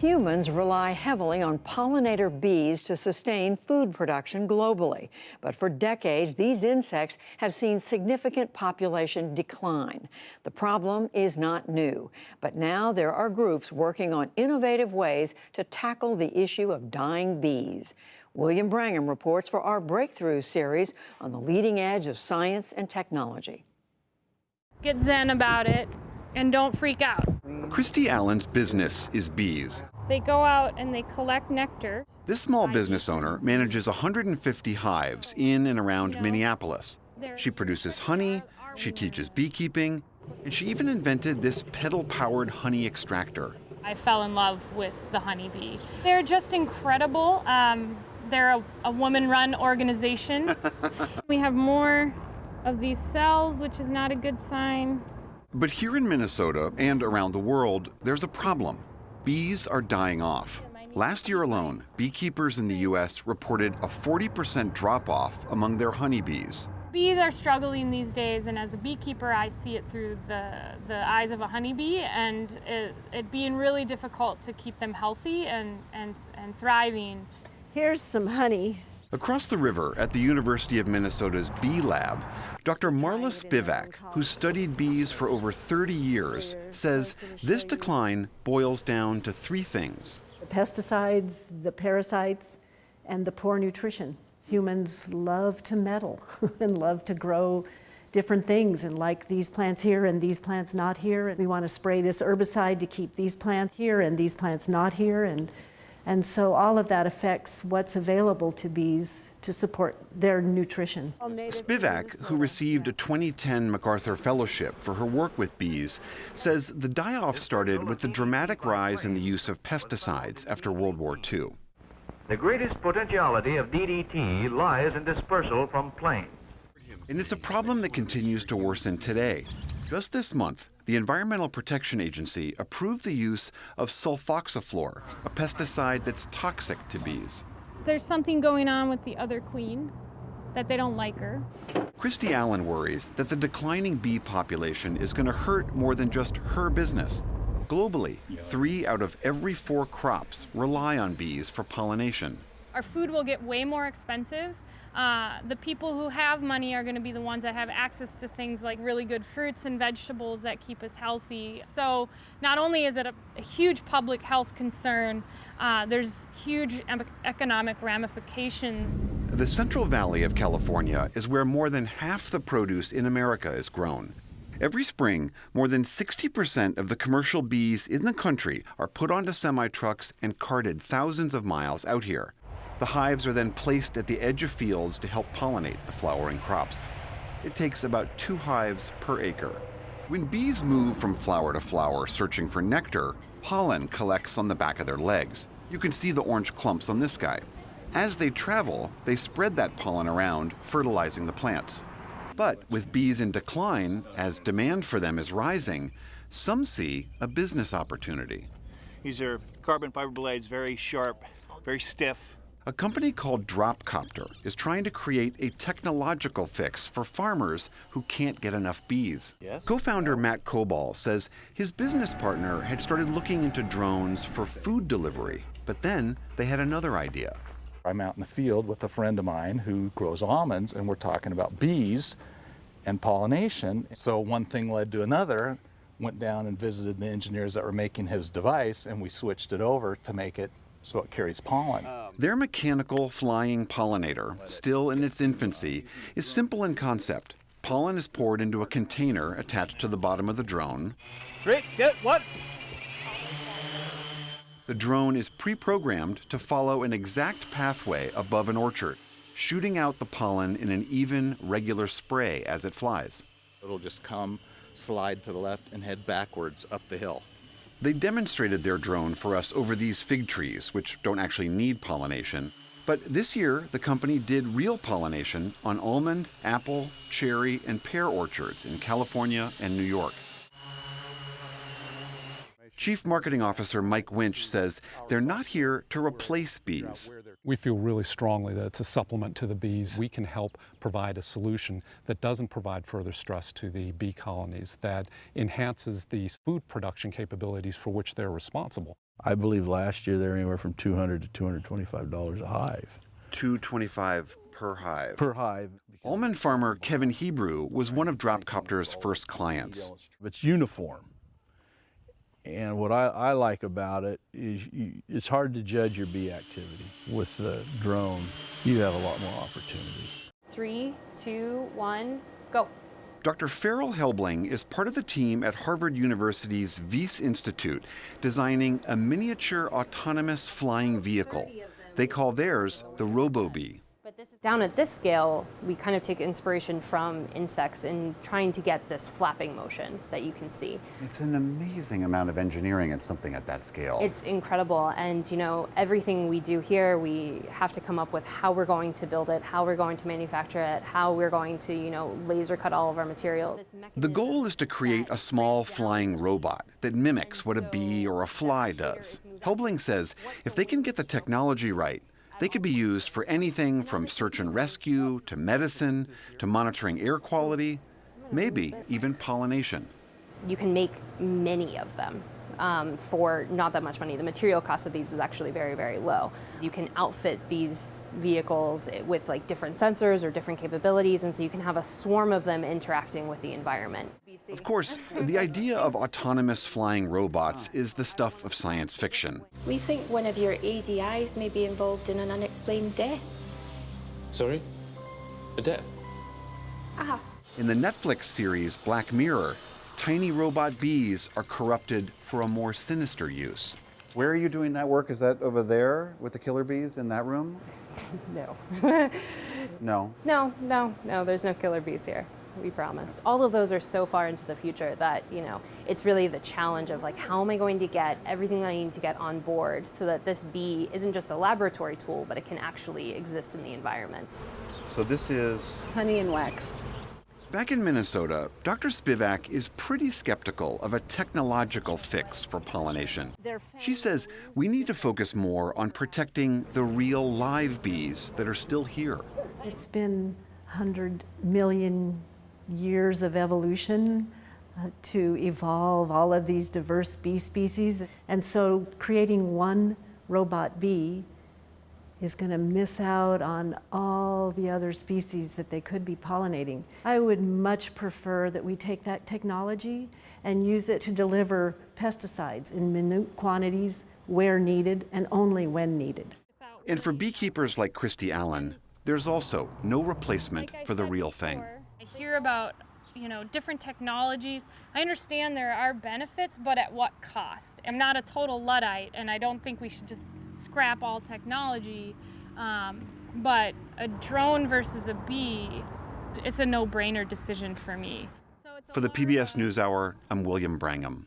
Humans rely heavily on pollinator bees to sustain food production globally. But for decades, these insects have seen significant population decline. The problem is not new, but now there are groups working on innovative ways to tackle the issue of dying bees. William Brangham reports for our Breakthrough series on the leading edge of science and technology. Get zen about it and don't freak out. Christy Allen's business is bees. They go out and they collect nectar. This small business owner manages 150 hives in and around Minneapolis. She produces honey, she teaches beekeeping, and she even invented this pedal-powered honey extractor. I fell in love with the honeybee. They're just incredible. They're a woman-run organization. We have more of these cells, which is not a good sign. But here in Minnesota and around the world, there's a problem. Bees are dying off. Last year alone, beekeepers in the U.S. reported a 40% drop-off among their honeybees. Bees are struggling these days, and as a beekeeper, I see it through the eyes of a honeybee, and it being really difficult to keep them healthy and thriving. Here's some honey. Across the river at the University of Minnesota's Bee Lab, Dr. Marla Spivak, who studied bees for over 30 years, says this decline boils down to three things: The pesticides, the parasites, and the poor nutrition. Humans love to meddle and love to grow different things and like these plants here and these plants not here. And we want to spray this herbicide to keep these plants here and these plants not here. And so all of that affects what's available to bees to support their nutrition. Spivak, who received a 2010 MacArthur Fellowship for her work with bees, says the die-off started with the dramatic rise in the use of pesticides after World War II. The greatest potentiality of DDT lies in dispersal from planes. And it's a problem that continues to worsen today. Just this month, the Environmental Protection Agency approved the use of sulfoxaflor, a pesticide that's toxic to bees. There's something going on with the other queen, that they don't like her. Christy Allen worries that the declining bee population is going to hurt more than just her business. Globally, 3 out of every 4 crops rely on bees for pollination. Our food will get way more expensive. The people who have money are going to be the ones that have access to things like really good fruits and vegetables that keep us healthy. So not only is it a huge public health concern, there's huge economic ramifications. The Central Valley of California is where more than half the produce in America is grown. Every spring, more than 60% of the commercial bees in the country are put onto semi-trucks and carted thousands of miles out here. The hives are then placed at the edge of fields to help pollinate the flowering crops. It takes about 2 hives per acre. When bees move from flower to flower searching for nectar, pollen collects on the back of their legs. You can see the orange clumps on this guy. As they travel, they spread that pollen around, fertilizing the plants. But with bees in decline, as demand for them is rising, some see a business opportunity. These are carbon fiber blades, very sharp, very stiff. A company called Dropcopter is trying to create a technological fix for farmers who can't get enough bees. Yes. Co-founder Matt Kobal says his business partner had started looking into drones for food delivery, but then they had another idea. I'm out in the field with a friend of mine who grows almonds, and we're talking about bees and pollination. So one thing led to another. Went down and visited the engineers that were making his device, and we switched it over to make it so it carries pollen. Their mechanical flying pollinator, still in its infancy, is simple in concept. Pollen is poured into a container attached to the bottom of the drone. Great, get what? The drone is pre-programmed to follow an exact pathway above an orchard, shooting out the pollen in an even, regular spray as it flies. It'll just come, slide to the left, and head backwards up the hill. They demonstrated their drone for us over these fig trees, which don't actually need pollination. But this year, the company did real pollination on almond, apple, cherry, and pear orchards in California and New York. Chief Marketing Officer Mike Winch says they're not here to replace bees. We feel really strongly that it's a supplement to the bees. We can help provide a solution that doesn't provide further stress to the bee colonies, that enhances the food production capabilities for which they're responsible. I believe last year they were anywhere from $200 to $225 a hive. $225 per hive. Per hive. Almond farmer Kevin Hebrew was one of Dropcopter's first clients. It's uniform. And what I like about it is it's hard to judge your bee activity. With the drone, you have a lot more opportunity. 3, 2, 1, go. Dr. Farrell Helbling is part of the team at Harvard University's Wyss Institute, designing a miniature autonomous flying vehicle. They call theirs the RoboBee. But this is down at this scale, we kind of take inspiration from insects in trying to get this flapping motion that you can see. It's an amazing amount of engineering in something at that scale. It's incredible, and everything we do here, we have to come up with how we're going to build it, how we're going to manufacture it, how we're going to, laser cut all of our materials. The goal is to create a small flying robot that mimics what a bee or a fly does. Helbling says if they can get the technology right, they could be used for anything from search and rescue to medicine to monitoring air quality, maybe even pollination. You can make many of them for not that much money. The material cost of these is actually very, very low. You can outfit these vehicles with different sensors or different capabilities, and so you can have a swarm of them interacting with the environment. Of course, the idea of autonomous flying robots is the stuff of science fiction. We think one of your ADIs may be involved in an unexplained death. Sorry? A death? Ah. In the Netflix series Black Mirror, tiny robot bees are corrupted for a more sinister use. Where are you doing that work? Is that over there with the killer bees in that room? No. No. No, there's no killer bees here. We promise. All of those are so far into the future that, it's really the challenge of how am I going to get everything that I need to get on board so that this bee isn't just a laboratory tool, but it can actually exist in the environment. So this is Honey and wax. Back in Minnesota, Dr. Spivak is pretty skeptical of a technological fix for pollination. She says we need to focus more on protecting the real live bees that are still here. It's been 100 million years of evolution to evolve all of these diverse bee species. And so creating one robot bee is going to miss out on all the other species that they could be pollinating. I would much prefer that we take that technology and use it to deliver pesticides in minute quantities where needed and only when needed. And for beekeepers like Christy Allen, there's also no replacement for the real thing. I hear about, different technologies. I understand there are benefits, but at what cost? I'm not a total Luddite, and I don't think we should just scrap all technology. But a drone versus a bee, it's a no-brainer decision for me. For the PBS NewsHour, I'm William Brangham.